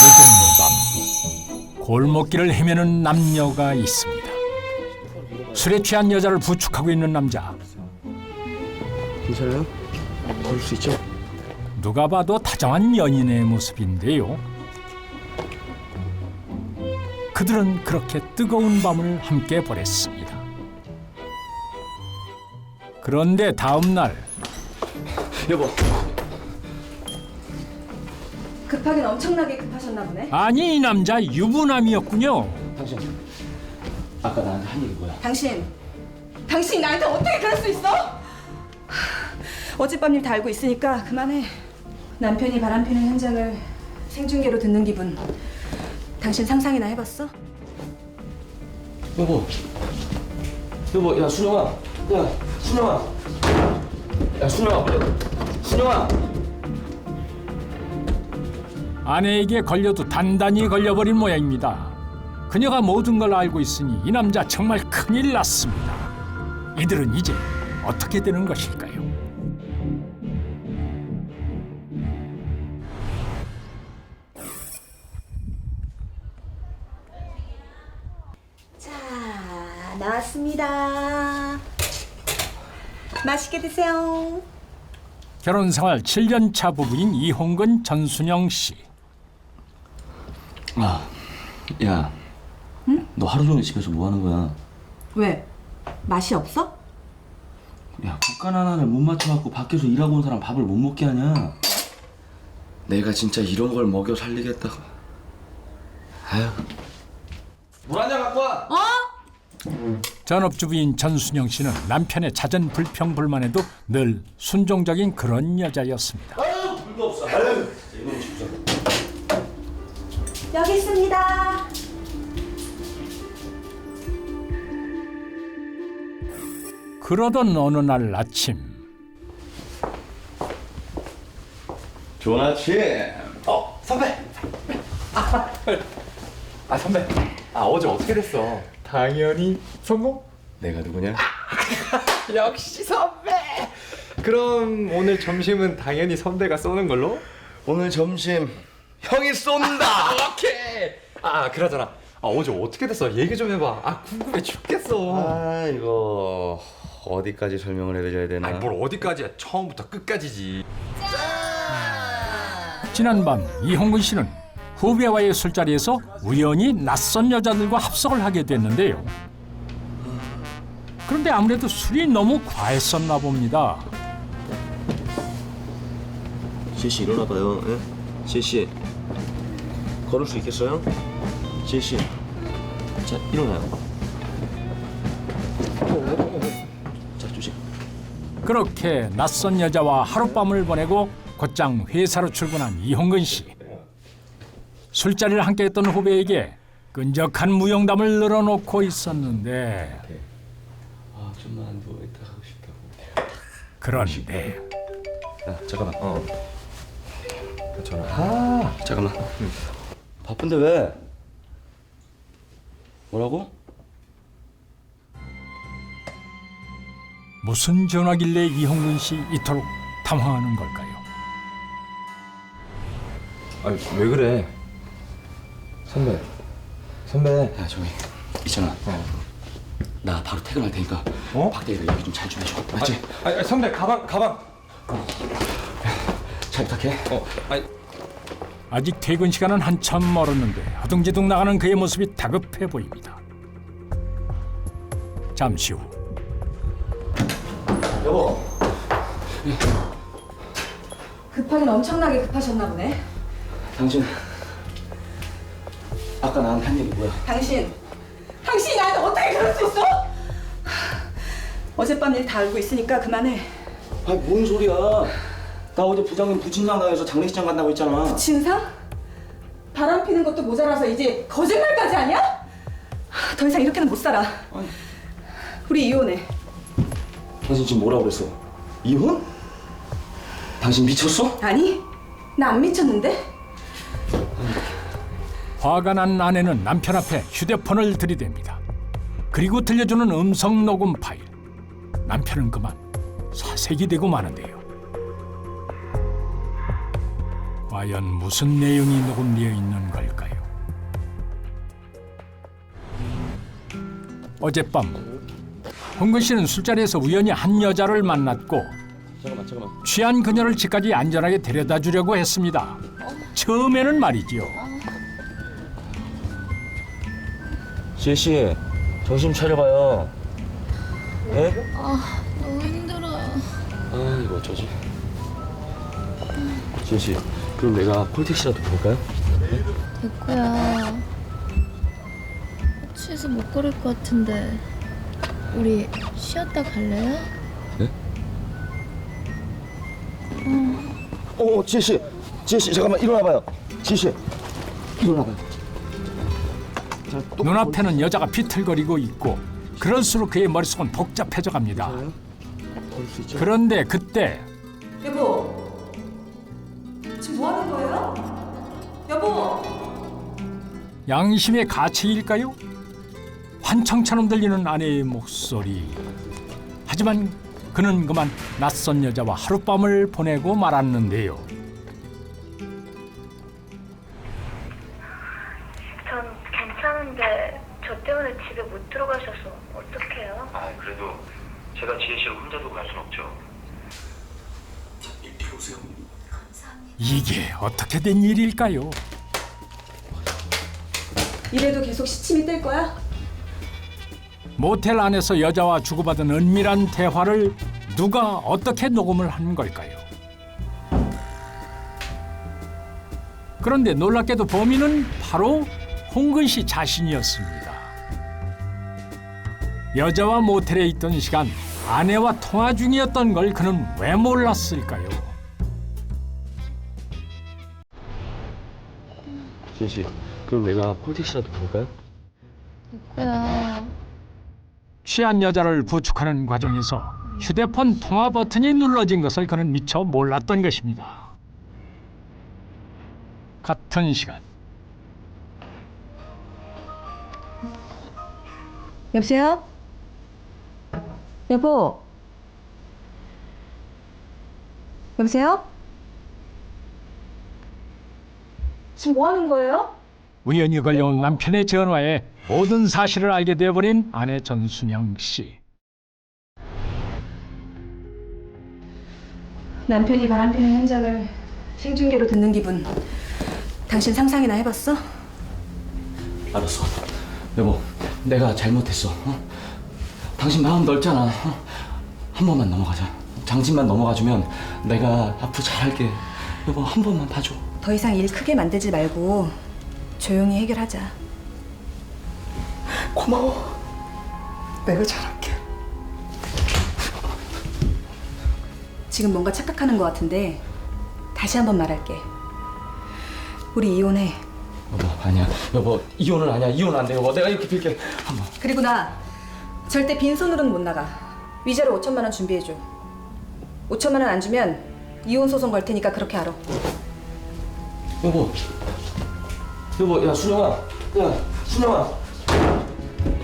늦은 밤 골목길을 헤매는 남녀가 있습니다. 술에 취한 여자를 부축하고 있는 남자. 괜찮아요? 걸을 수 있죠? 누가 봐도 다정한 연인의 모습인데요. 그들은 그렇게 뜨거운 밤을 함께 보냈습니다. 그런데 다음 날 여보. 급하긴 엄청나게 급하셨나 보네. 아니 이 남자 유부남이었군요. 당신 아까 나한테 한 얘기 뭐야? 당신 나한테 어떻게 그럴 수 있어? 어젯밤 일 다 알고 있으니까 그만해. 남편이 바람피는 현장을 생중계로 듣는 기분 당신 상상이나 해봤어? 여보. 여보, 야 순영아. 야 순영아. 야 순영아. 순영아. 아내에게 걸려도 단단히 걸려버린 모양입니다. 그녀가 모든 걸 알고 있으니 이 남자 정말 큰일 났습니다. 이들은 이제 어떻게 되는 것일까요? 자, 나왔습니다. 맛있게 드세요. 결혼 생활 7년 차 부부인 이홍근 전순영 씨. 아, 야. 응? 너 하루 종일 집에서 뭐 하는 거야? 왜? 맛이 없어? 야, 국간 하나를 못 맞춰갖고 밖에서 일하고 온 사람 밥을 못 먹게 하냐? 내가 진짜 이런 걸 먹여 살리겠다고. 아휴. 물 한 잔 갖고 와. 전업주부인 전순영 씨는 남편의 잦은 불평불만에도 늘 순종적인 그런 여자였습니다. 아유, 물도 없어. 아유, 이건 진짜. 여기 있습니다. 그러던 어느 날 아침 좋은 아침. 선배! 선배. 어제 어떻게 됐어? 당연히 성공? 내가 누구냐? 역시 선배! 그럼 오늘 점심은 당연히 선배가 쏘는 걸로? 오늘 점심 형이 쏜다. 오케이! 그러잖아. 어제 어떻게 됐어? 얘기 좀 해봐. 궁금해 죽겠어. 이거 어디까지 설명을 해드려야 되나? 뭘 어디까지야? 처음부터 끝까지지. 지난밤 이홍근 씨는 후배와의 술자리에서 우연히 낯선 여자들과 합석을 하게 됐는데요. 그런데 아무래도 술이 너무 과했었나 봅니다. 제시 일어나봐요. 예? 제시 걸을 수 있겠어요? 제시 자 일어나요. 자 조심. 그렇게 낯선 여자와 하룻밤을 보내고 곧장 회사로 출근한 이홍근 씨. 술자리를 함께했던 후배에게 끈적한 무용담을 늘어놓고 있었는데 좀만 누워있다 가고 싶다고. 그런데 야 잠깐만. 전화. 잠깐만. 바쁜데 왜? 뭐라고? 무슨 전화길래 이홍근 씨 이토록 당황하는 걸까요? 왜 그래? 선배. 야 저기 있잖아. 나 바로 퇴근할 테니까 박대리가 얘기 좀 잘 좀 해줘. 맞지? 선배 가방. 잘 부탁해. 아직 퇴근 시간은 한참 멀었는데 허둥지둥 나가는 그의 모습이 다급해 보입니다. 잠시 후 여보. 급하긴 엄청나게 급하셨나 보네. 당신 아까 나한테 한 얘기 뭐야? 당신이 나한테 어떻게 그럴 수 있어? 어젯밤 일 다 알고 있으니까 그만해. 뭔 소리야? 나 어제 부장님 부친상 당해서 장례식장 간다고 했잖아. 진상? 바람 피는 것도 모자라서 이제 거짓말까지 하냐? 더 이상 이렇게는 못 살아. 아니. 우리 이혼해. 당신 지금 뭐라고 그랬어? 이혼? 당신 미쳤어? 아니, 나 안 미쳤는데? 화가 난 아내는 남편 앞에 휴대폰을 들이댑니다. 그리고 들려주는 음성 녹음 파일. 남편은 그만 사색이 되고 마는데요. 과연 무슨 내용이 녹음되어 있는 걸까요? 어젯밤 홍근 씨는 술자리에서 우연히 한 여자를 만났고 잠깐만. 취한 그녀를 집까지 안전하게 데려다 주려고 했습니다. 처음에는 말이지요. 지혜씨, 정신 차려봐요. 예? 너무 힘들어요. 아, 이거 어쩌지? 지혜씨, 그럼 내가 콜택시라도 부를까요? 됐고요. 취해서 못 걸을 것 같은데 우리 쉬었다 갈래요? 지혜씨, 잠깐만 일어나봐요. 지혜씨, 일어나봐요. 눈앞에는 여자가 비틀거리고 있고 그럴수록 그의 머릿속은 복잡해져 갑니다. 그런데 그때 여보, 지금 뭐 하는 거예요? 여보! 양심의 가책일까요? 환청처럼 들리는 아내의 목소리. 하지만 그는 그만 낯선 여자와 하룻밤을 보내고 말았는데요. 전 괜찮은데 저 때문에 집에 못 들어가셔서 어떡해요? 아, 그래도 제가 지혜 씨를 혼자 두고 갈 순 없죠. 이게 어떻게 된 일일까요? 이래도 계속 시침이 뜰 거야? 모텔 안에서 여자와 주고받은 은밀한 대화를 누가 어떻게 녹음을 한 걸까요? 그런데 놀랍게도 범인은 바로 홍근 씨 자신이었습니다. 여자와 모텔에 있던 시간 아내와 통화 중이었던 걸 그는 왜 몰랐을까요? 지혜씨, 그럼 내가 콜택시라도 부를까요? 됐고요. 취한 여자를 부축하는 과정에서 휴대폰 통화 버튼이 눌러진 것을 그는 미처 몰랐던 것입니다. 같은 시간 여보세요? 여보? 여보세요? 지금 뭐 하는 거예요? 우연히 걸려온 남편의 전화에 모든 사실을 알게 되어버린 아내 전순영 씨. 남편이 바람피는 현장을 생중계로 듣는 기분 당신 상상이나 해봤어? 알았어. 여보, 내가 잘못했어. 당신 마음 넓잖아. 한 번만 넘어가자. 장진만 넘어가주면 내가 앞으로 잘할게. 여보, 한 번만 봐줘. 더 이상 일 크게 만들지 말고 조용히 해결하자. 고마워. 내가 잘할게. 지금 뭔가 착각하는 것 같은데 다시 한번 말할게. 우리 이혼해. 여보, 아니야. 여보, 이혼은 아니야. 이혼 안 돼. 여보, 내가 이렇게 빌게. 한 번. 그리고 나 절대 빈손으로는 못 나가. 위자료 5천만 원 준비해줘. 5천만 원 안 주면 이혼 소송 걸 테니까 그렇게 알아. 여보, 야, 순영아. 야, 순영아.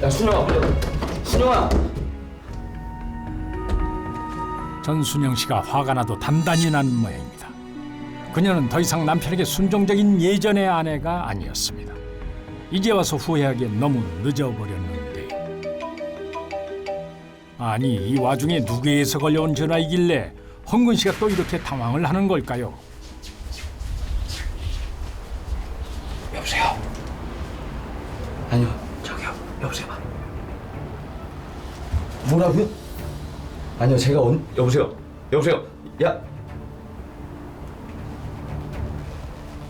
야, 순영아, 그래. 순영아. 전순영 씨가 화가 나도 단단히 난 모양입니다. 그녀는 더 이상 남편에게 순종적인 예전의 아내가 아니었습니다. 이제 와서 후회하기엔 너무 늦어버렸는데. 아니, 이 와중에 누구에서 걸려온 전화이길래 홍근 씨가 또 이렇게 당황을 하는 걸까요? 여보세요? 아니요, 저기요. 여보세요? 뭐라고요? 아니요, 제가 여보세요? 여보세요? 야!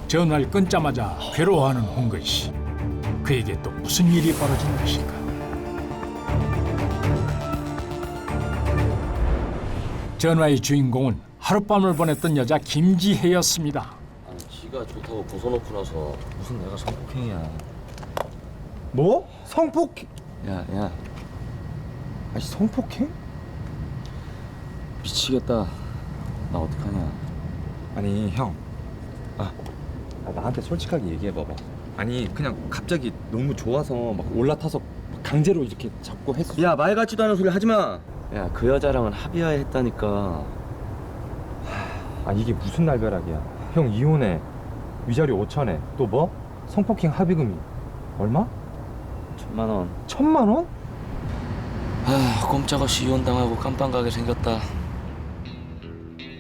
전화를 끊자마자 괴로워하는 홍근 씨. 그에게 또 무슨 일이 벌어진 것일까? 전화의 주인공은 하룻밤을 보냈던 여자 김지혜였습니다. 아니, 지가 좋다고 벗어놓고 나서 무슨 내가 성폭행이야. 뭐? 성폭? 야, 아니 성폭행? 미치겠다. 나 어떡하냐. 아니 형. 나한테 솔직하게 얘기해봐봐. 아니 그냥 갑자기 너무 좋아서 막 올라타서 강제로 이렇게 잡고 했어. 야, 말 같지도 않은 소리 하지 마. 야, 그 여자랑은 합의하에 했다니까. 아 이게 무슨 날벼락이야. 형 이혼해. 위자료 5천에 또 뭐? 성폭행 합의금이 얼마? 1,000만 원. 1,000만 원? 아, 꼼짝없이 이혼당하고 깜빵 가게 생겼다.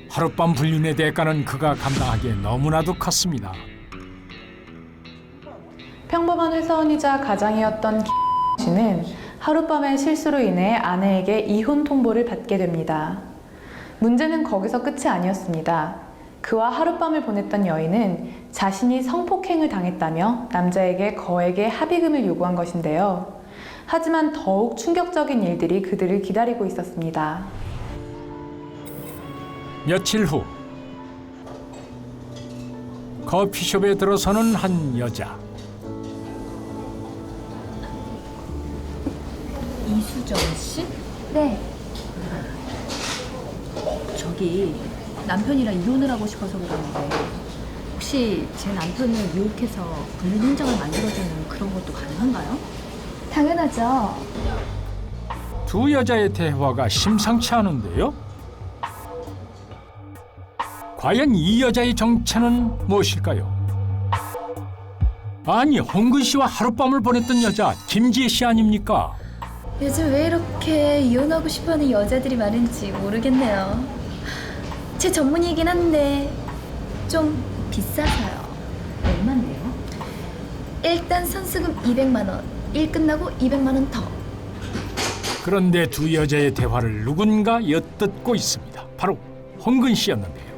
하룻밤 불륜의 대가는 그가 감당하기에 너무나도 컸습니다. 평범한 회사원이자 가장이었던 씨는 하룻밤의 실수로 인해 아내에게 이혼 통보를 받게 됩니다. 문제는 거기서 끝이 아니었습니다. 그와 하룻밤을 보냈던 여인은 자신이 성폭행을 당했다며 남자에게 거액의 합의금을 요구한 것인데요. 하지만 더욱 충격적인 일들이 그들을 기다리고 있었습니다. 며칠 후 커피숍에 들어서는 한 여자. 이수정 씨? 네. 저기 남편이랑 이혼을 하고 싶어서 그러는데 혹시 제 남편을 유혹해서 불륜 행정을 만들어주는 그런 것도 가능한가요? 당연하죠. 두 여자의 대화가 심상치 않은데요. 과연 이 여자의 정체는 무엇일까요? 아니, 홍근 씨와 하룻밤을 보냈던 여자 김지혜 씨 아닙니까? 요즘 왜 이렇게 이혼하고 싶어하는 여자들이 많은지 모르겠네요. 제 전문이긴 한데 좀 비싸서요. 얼만데요? 일단 선수금 200만 원, 일 끝나고 200만 원 더. 그런데 두 여자의 대화를 누군가 엿듣고 있습니다. 바로 홍근 씨였는데요.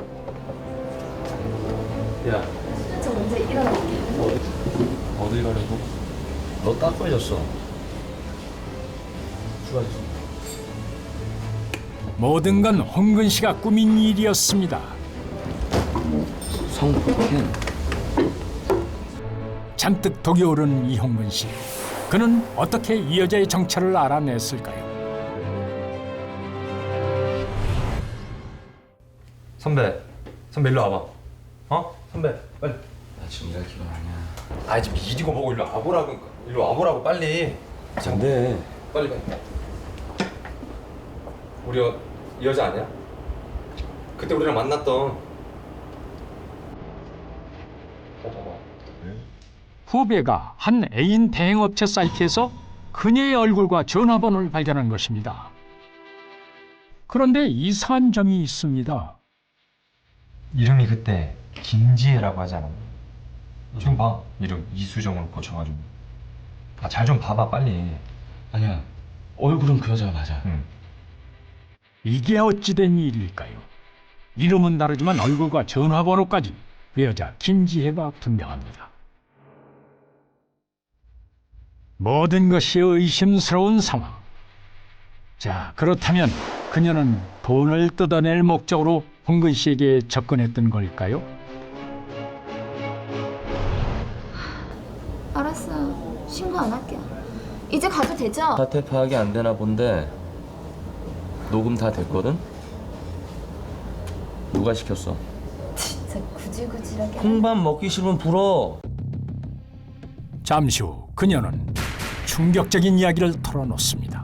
야, 저 먼저 일어날게요. 어딜 가려고? 너 딱 걸렸어. 수고하셨어. 모든 건 홍근 씨가 꾸민 일이었습니다. 성폭행. 잔뜩 독이 오른 이홍근 씨. 그는 어떻게 이 여자의 정체를 알아냈을까요? 선배 일로 와봐. 어? 선배 빨리. 나 지금 일할 기분 아니야. 아 지금 일이고 뭐고 일로 와보라고 빨리. 근데 빨리. 우리 이 여자 아니야? 그때 우리랑 만났던. 후배가 한 애인 대행업체 사이트에서 그녀의 얼굴과 전화번호를 발견한 것입니다. 그런데 이상한 점이 있습니다. 이름이 그때 김지혜라고 하잖아. 지금 봐. 이름 이수정으로 고쳐가지고. 아, 잘 좀 봐봐 빨리. 아니야. 얼굴은 그 여자가 맞아. 응. 이게 어찌된 일일까요? 이름은 다르지만 얼굴과 전화번호까지 그 여자 김지혜가 분명합니다. 모든 것이 의심스러운 상황. 자, 그렇다면 그녀는 돈을 뜯어낼 목적으로 홍근 씨에게 접근했던 걸까요? 알았어요. 신고 안 할게요. 이제 가도 되죠? 사태 파악이 안 되나 본데 녹음 다 됐거든? 누가 시켰어? 진짜 구질구질하게. 콩밥 먹기 싫으면 불어. 잠시 후 그녀는 충격적인 이야기를 털어놓습니다.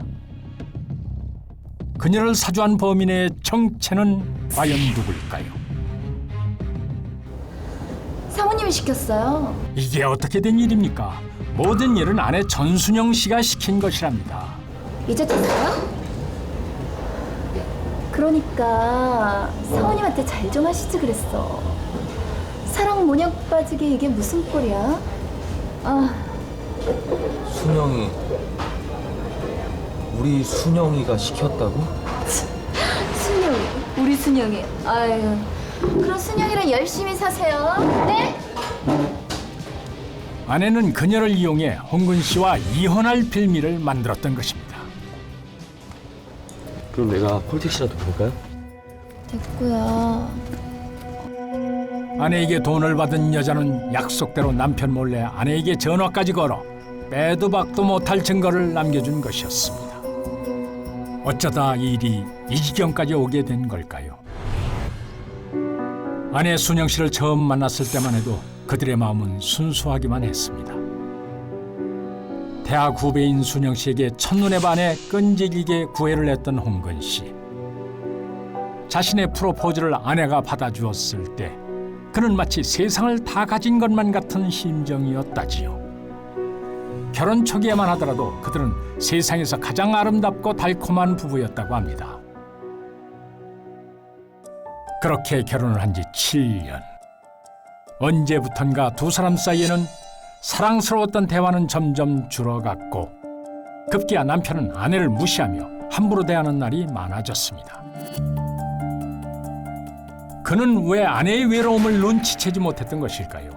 그녀를 사주한 범인의 정체는 과연 누굴까요? 사모님이 시켰어요. 이게 어떻게 된 일입니까? 모든 일은 아내 전순영 씨가 시킨 것이랍니다. 이제 됐어요? 그러니까 사모님한테 잘 좀 하시지 그랬어. 사랑 모녀 빠지게 이게 무슨 꼴이야? 아, 순영이 우리 순영이가 시켰다고? 순영이, 우리 순영이. 아유, 그럼 순영이랑 열심히 사세요. 네? 아내는 그녀를 이용해 홍근 씨와 이혼할 빌미를 만들었던 것입니다. 그럼 내가 콜택시라도 부를까요? 됐고요. 아내에게 돈을 받은 여자는 약속대로 남편 몰래 아내에게 전화까지 걸어 빼도 박도 못할 증거를 남겨준 것이었습니다. 어쩌다 이 일이 이 지경까지 오게 된 걸까요? 아내 순영 씨를 처음 만났을 때만 해도 그들의 마음은 순수하기만 했습니다. 대학 후배인 순영 씨에게 첫눈에 반해 끈질기게 구애를 했던 홍근 씨. 자신의 프로포즈를 아내가 받아주었을 때 그는 마치 세상을 다 가진 것만 같은 심정이었다지요. 결혼 초기에만 하더라도 그들은 세상에서 가장 아름답고 달콤한 부부였다고 합니다. 그렇게 결혼을 한 지 7년. 언제부턴가 두 사람 사이에는 사랑스러웠던 대화는 점점 줄어갔고 급기야 남편은 아내를 무시하며 함부로 대하는 날이 많아졌습니다. 그는 왜 아내의 외로움을 눈치채지 못했던 것일까요?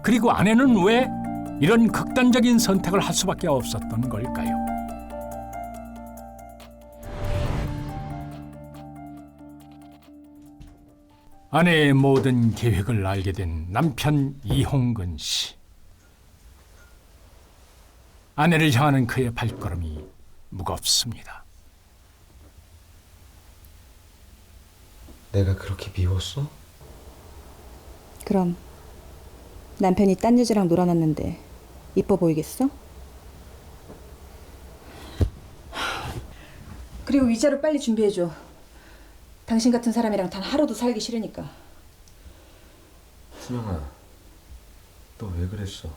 그리고 아내는 왜 이런 극단적인 선택을 할 수밖에 없었던 걸까요? 아내의 모든 계획을 알게 된 남편 이홍근 씨. 아내를 향하는 그의 발걸음이 무겁습니다. 내가 그렇게 미웠어? 그럼 남편이 딴 여자랑 놀아놨는데 이뻐 보이겠어? 그리고 위자료 빨리 준비해줘. 당신 같은 사람이랑 단 하루도 살기 싫으니까. 순영아, 너 왜 그랬어?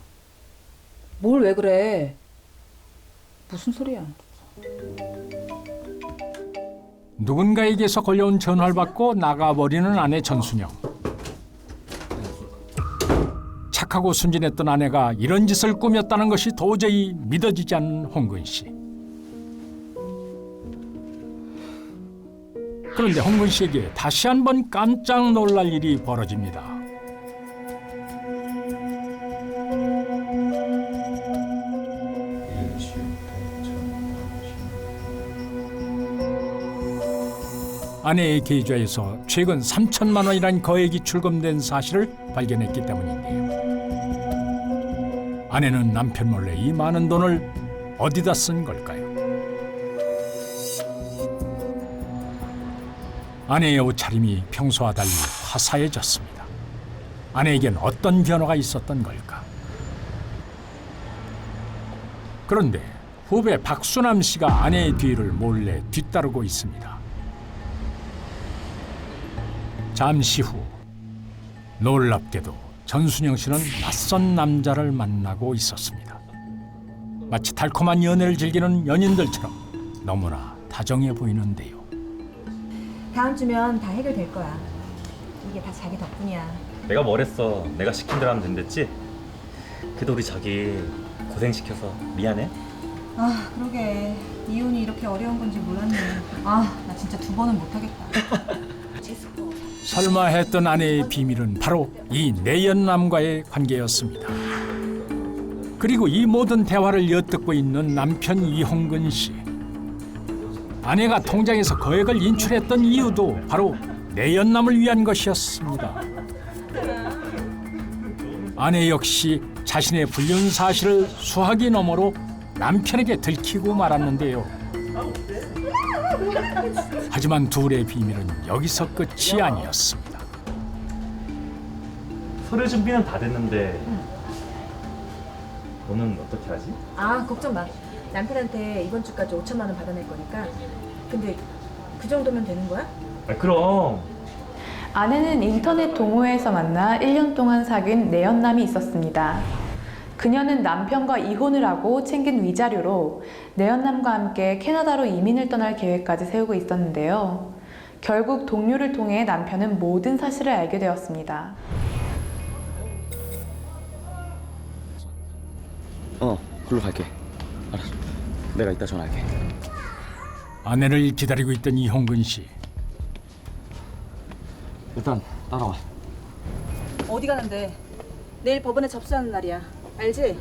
뭘 왜 그래? 무슨 소리야? 누군가에게서 걸려온 전화를 받고 나가버리는 아내 전순영. 착하고 순진했던 아내가 이런 짓을 꾸몄다는 것이 도저히 믿어지지 않는 홍근 씨. 그런데 홍근 씨에게 다시 한번 깜짝 놀랄 일이 벌어집니다. 아내의 계좌에서 최근 3천만 원이라는 거액이 출금된 사실을 발견했기 때문인데요. 아내는 남편 몰래 이 많은 돈을 어디다 쓴 걸까요? 아내의 옷차림이 평소와 달리 화사해졌습니다. 아내에겐 어떤 변화가 있었던 걸까? 그런데 후배 박수남 씨가 아내의 뒤를 몰래 뒤따르고 있습니다. 잠시 후 놀랍게도 전순영 씨는 낯선 남자를 만나고 있었습니다. 마치 달콤한 연애를 즐기는 연인들처럼 너무나 다정해 보이는데요. 다음 주면 다 해결될 거야. 이게 다 자기 덕분이야. 내가 뭘 했어? 내가 시킨 대로 하면 된댔지? 그래도 우리 자기 고생시켜서 미안해? 아, 그러게. 이혼이 이렇게 어려운 건지 몰랐네. 아, 나 진짜 2번은 못하겠다. 설마 했던 아내의 비밀은 바로 이 내연남과의 관계였습니다. 그리고 이 모든 대화를 엿듣고 있는 남편 이홍근 씨. 아내가 통장에서 거액을 인출했던 이유도 바로 내연남을 위한 것이었습니다. 아내 역시 자신의 불륜 사실을 수화기 너머로 남편에게 들키고 말았는데요. 하지만 둘의 비밀은 여기서 끝이 아니었습니다. 서류 준비는 다 됐는데 너는 어떻게 하지? 아, 걱정 마. 남편한테 이번 주까지 5천만 원 받아낼 거니까. 근데 그 정도면 되는 거야? 아, 그럼. 아내는 인터넷 동호회에서 만나 1년 동안 사귄 내연남이 있었습니다. 그녀는 남편과 이혼을 하고 챙긴 위자료로 내연남과 함께 캐나다로 이민을 떠날 계획까지 세우고 있었는데요. 결국 동료를 통해 남편은 모든 사실을 알게 되었습니다. 글로 갈게. 알았어. 내가 이따 전화할게. 아내를 기다리고 있던 이홍근 씨. 일단 따라와. 어디 가는데? 내일 법원에 접수하는 날이야. 알지?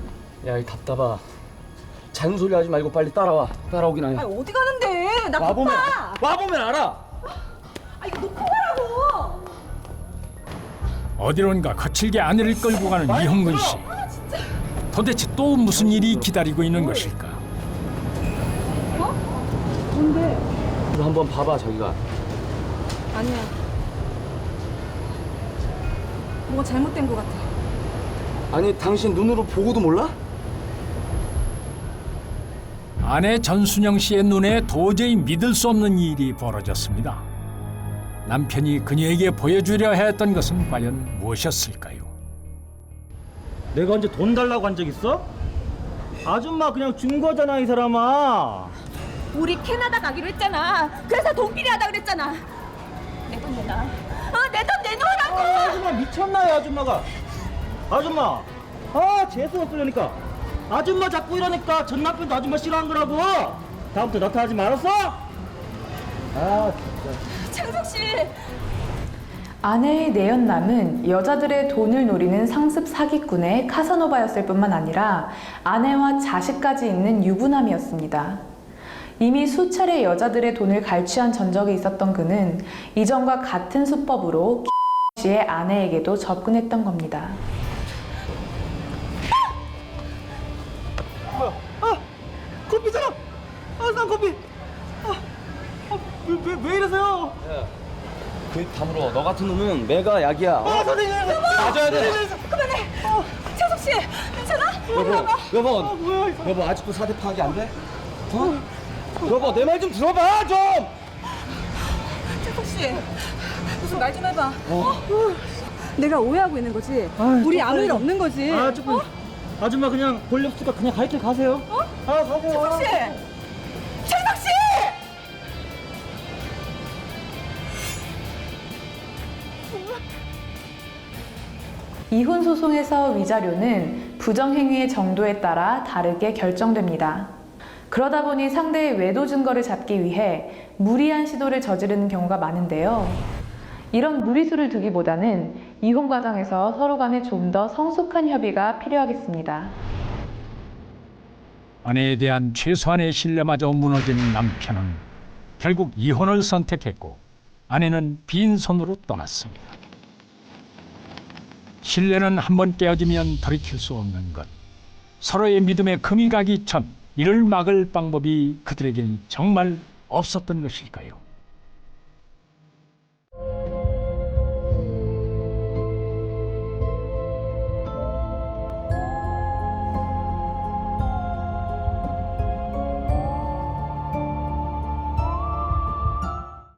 야, 이 답답아. 잔소리 하지 말고 빨리 따라와. 따라오긴 하냐. 아니, 어디 가는데? 나 와보면 바빠. 와보면 알아. 아, 이거 놓고 가라고. 어디론가 거칠게 아내를 끌고 가는 이홍근 씨. 도대체 또 무슨 일이 기다리고 있는 것일까? 이거 한번 봐봐, 저기가. 아니야. 뭐가 잘못된 것 같아. 아니, 당신 눈으로 보고도 몰라? 아내 전순영 씨의 눈에 도저히 믿을 수 없는 일이 벌어졌습니다. 남편이 그녀에게 보여주려 했던 것은 과연 무엇이었을까요? 내가 언제 돈 달라고 한 적 있어? 아줌마 그냥 준 거잖아 이 사람아. 우리 캐나다 가기로 했잖아. 그래서 돈 필요하다 그랬잖아. 내 돈 내놔. 내 돈 내놓으라고. 아줌마 미쳤나요 아줌마가? 아줌마 재수 없으려니까. 아줌마 자꾸 이러니까 전 남편도 아줌마 싫어한 거라고. 다음부터 나타나지 말았어? 창석 씨. 아내의 내연남은 여자들의 돈을 노리는 상습 사기꾼의 카사노바였을 뿐만 아니라 아내와 자식까지 있는 유부남이었습니다. 이미 수차례 여자들의 돈을 갈취한 전적이 있었던 그는 이전과 같은 수법으로 씨의 아내에게도 접근했던 겁니다. 커피잖아. 쌍커피. 왜 이러세요? 그 다물어. 너 같은 놈은 매가 약이야. 선생님. 맞아야 돼. 그만해. 창석 씨, 괜찮아? 여보 아직도 사대 파악이 안 돼? 여보 내 말 좀 들어봐 좀. 창석 씨, 무슨 말 좀 해봐. 내가 오해하고 있는 거지. 우리 아무 일 없는 거지. 조금. 아줌마 그냥 볼일 없으니까 그냥 갈 길 가세요. 가세요. 창석 씨, 창석 씨. 이혼 소송에서 위자료는 부정행위의 정도에 따라 다르게 결정됩니다. 그러다 보니 상대의 외도 증거를 잡기 위해 무리한 시도를 저지르는 경우가 많은데요. 이런 무리수를 두기보다는 이혼 과정에서 서로 간에 좀 더 성숙한 협의가 필요하겠습니다. 아내에 대한 최소한의 신뢰마저 무너진 남편은 결국 이혼을 선택했고 아내는 빈손으로 떠났습니다. 신뢰는 한번 깨어지면 돌이킬 수 없는 것. 서로의 믿음에 금이 가기 전 이를 막을 방법이 그들에겐 정말 없었던 것일까요?